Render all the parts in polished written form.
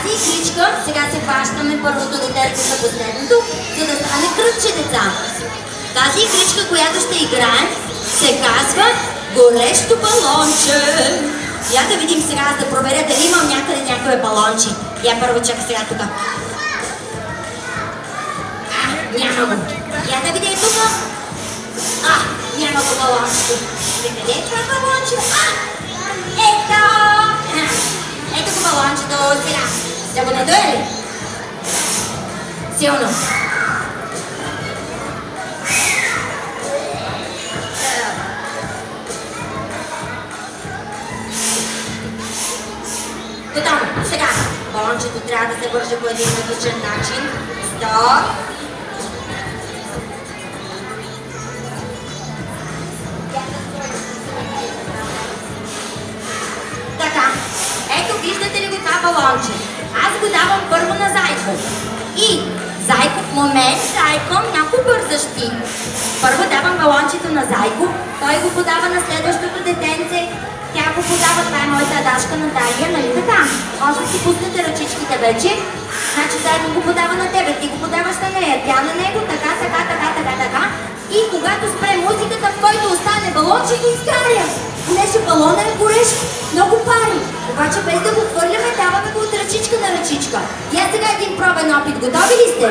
тази игричка сега се хващаме първото детето за последното, за да стане кръгче, деца. Тази игричка, която ще играем, се казва горещо балонче. Я да видим сега, да проверя дали имам някъде някое балонче. Я първо чакай сега тук. Няма го. Я да видя и тук. Няма го балончето. Къде е това балонче? Ето! Ето го балончето сега. Да го надуя ли? Силно. Готово. Сега балончето трябва да се върже по един различен начин. Стоп. Така. Ето, виждате ли го това балонче? Аз го давам първо на Зайко. И Зайко, в момент, Зайко, много бързаш ти. Първо давам балончето на Зайко, той го подава на следващото детенце. Тя го подава, това е моята Дашка Наталия, нали така? Може да си пуснете ръчичките вече. Значи Зайко го подава на тебе, ти го подаваш на нея, тя на него, така. И когато спре музиката, в който остане балончето, изгаря. Понеже балона е горещ, много пари. Обаче без да го хвърляме, даваме го от ръчичка на ръчичка. Я сега един пробен опит. Готови ли сте?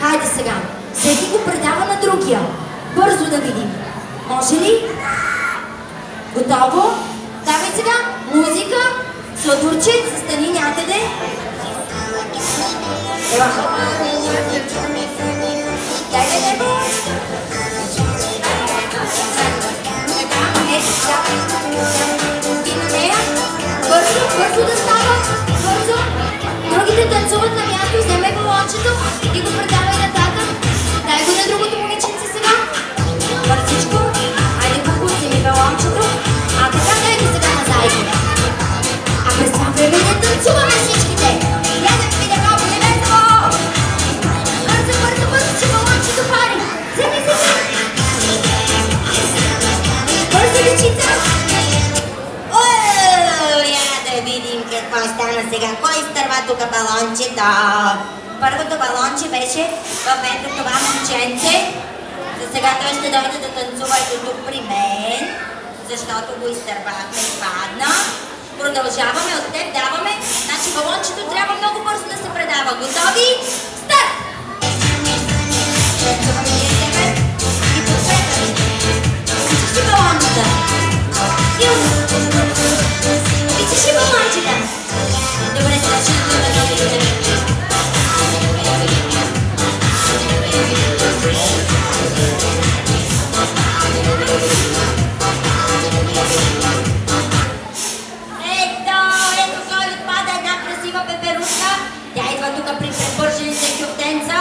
Хайде сега. Всеки го предава на другия. Бързо да видим. Може ли? Готово? Давай сега. Музика. Сладурче, застани някъде. Ева. Дайте небо. И на нея. Бързо да става. Бързо. Другите танцуват на място. Вземай балончето и го предавай нататък. Дай го на другото момиченце сега. Бързичко. Айде куку, вземи балончето. Така дай го сега на Зайко. През това време не танцуваме всичките. Я да видя колко е весело. Бързо, че балончето пари. Вземи. Бързо, дечица. Я да видим какво стана сега. Кой изтърва тук балончето? Първото балонче беше в ето това момченце. За сега той ще дойде да танцува и тук при мен, защото го изтървахме и падна. Продължаваме, от теб даваме. Значи балончето трябва много бързо да се предава. Готови? Старт! Танцуваме ние тебе и подкрепяме. Обичаш ли балончета? Силно! Обичаш ли балончета? Добре, сега ще да дойде. Тя идва тук при препържените кюптенца.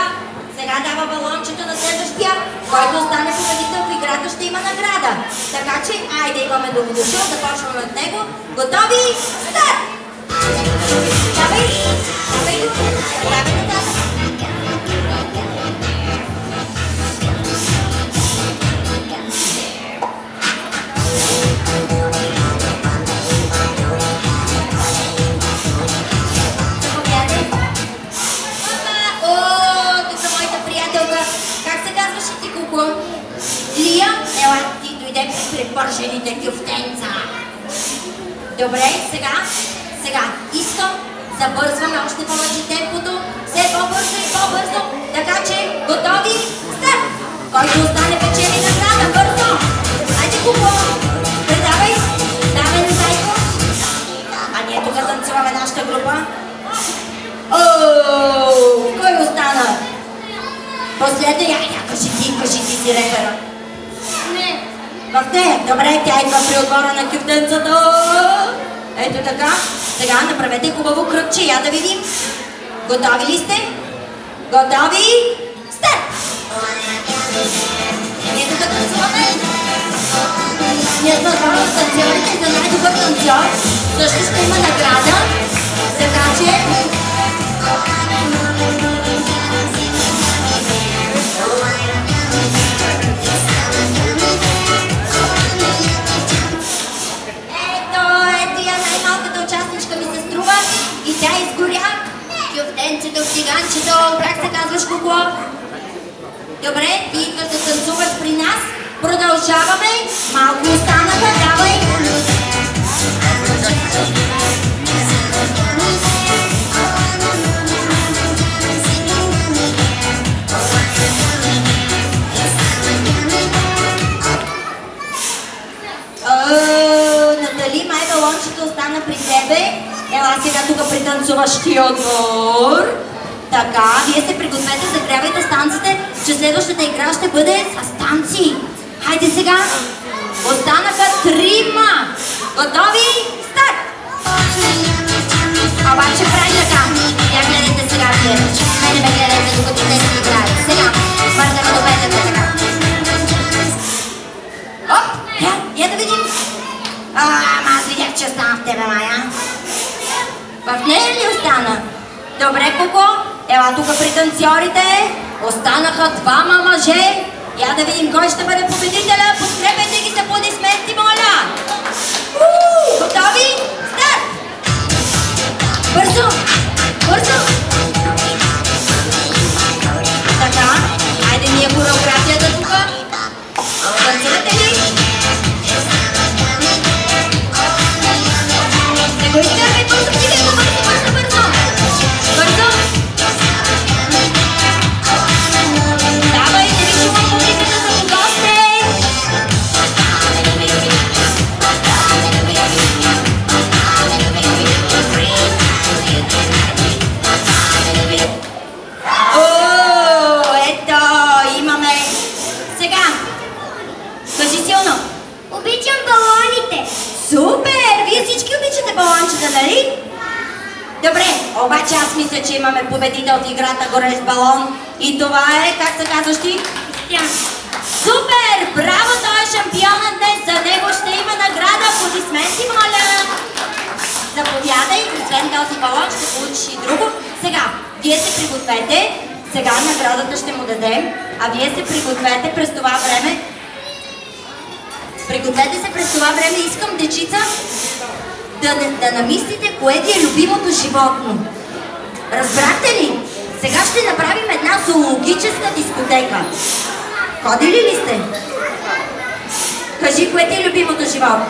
Сега дава балончето на следващия, който остане победител в играта, ще има награда. Така че, айде имаме добродошъл, започваме от него. Готови? Старт! Давай! Давай нататък! Лия, ела ти дойде при препържените кюфтенца. Добре, сега искам, забързваме още повече темпото, все по-бързо и по-бързо, така че готови, старт! Който остане печели награда, бързо! Хайде купо, предавай, давай на Зайко. А ние тук танцуваме нашата група. Кой остана? Последния, кажи ти си репера. Не. В нея. Добре, тя идва при отбора на кюфтенцата. Ето така. Сега направете хубаво кръгче. Я да видим. Готови ли сте? Готови? Старт! Ние тук танцуваме. Ние сме отбора на танцорите за най-добър танцор. Също ще има награда. Така че... Ето я най-малката участничка ми се струва и тя изгоря. циганчето, как се казваш, Коко? Добре, ти идваш да танцуваш при нас. Продължаваме. Малко останаха, давай. Натали, май балончето остана при тебе. Ела сега тук пританцуващия отбор. Така, вие се пригответе, загрявайте станците, че следващата игра ще бъде с танци. Хайде сега. Останаха 3-ма. Готови? Старт! Обаче прави така. Я гледайте сега вие. Мене ме гледайте, докато те си играят. Сега, въртаме до петъка така. Оп! Я да видим. Аз видях, че остана в тебе, Майя. В нея ли остана? Добре, Коко. Ела тук при танцорите. Останаха 2 мъже. Я да видим кой ще бъде победителя. Подкрепете ги с аплодисменти, моля. Готови? Старт! Бързо! Бързо! Така. Айде ние хореографията тук. Танцувате ли? Не го изтървай, бързо, стигай го, бързо, бързо, бързо! Бързо! Давай, да ви чувам публиката за кого сте! Ето, имаме! Сега! Кажи силно! Обичам балоните! Супер! Вие всички обичате балончета, нали? Добре, обаче аз мисля, че имаме победител от играта Горещ балон. И това е, как се казваш ти? Кристиан. Супер! Браво, той е шампионът днес. За него ще има награда. Аплодисменти, моля! Заповядай, освен този балон ще получиш и друго. Сега, вие се пригответе. Сега наградата ще му дадем. А вие се пригответе през това време. Пригответе се през това време. Искам, дечица, да намислите кое ти е любимото животно. Разбрахте ли? Сега ще направим една зоологическа дискотека. Ходили ли сте? Кажи, кое ти е любимото животно?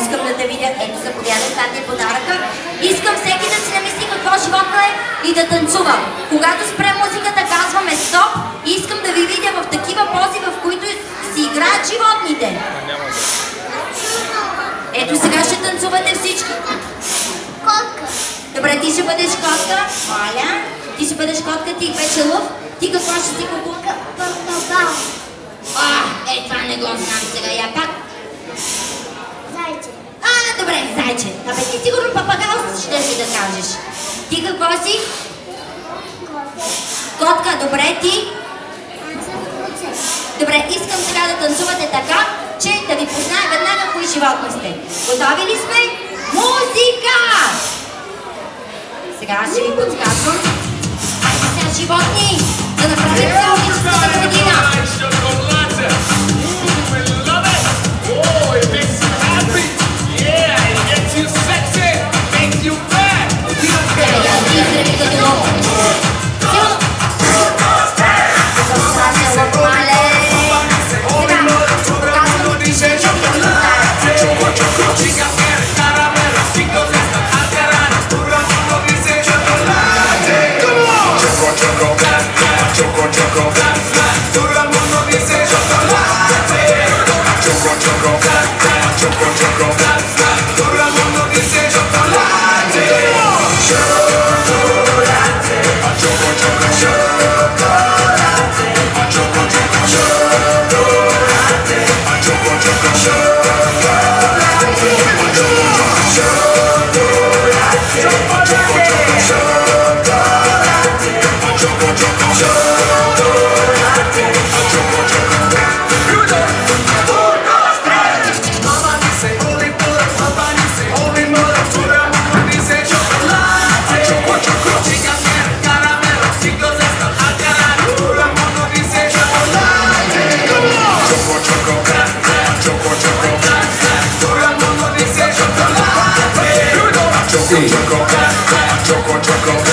Искам да те видя. Ето, заповядай, това ти е подаръка. Искам всеки да си намисли какво животно е и да танцува. Когато спре музиката, казваме стоп и искам да ви видя в такива пози, в които си играят животните. Ето сега ще танцувате всички. Котка. Добре, ти ще бъдеш котка. Маля. Ти ще бъдеш котка, ти вече лъв. Ти какво ще си кукулка? Папагал. Това не го знам сега. Я пак. Зайче. Добре, зайче. Абе ти сигурно папагал ще си да кажеш. Ти какво си? Котка. Добре, ти? Добре, искам сега да танцувате така, че да ви позная веднага кои животни сте. Готови ли сме? Музика! Сега ще ви подсказвам. Айде сега, животни, да направим зоологическата градина. Choco, truck up.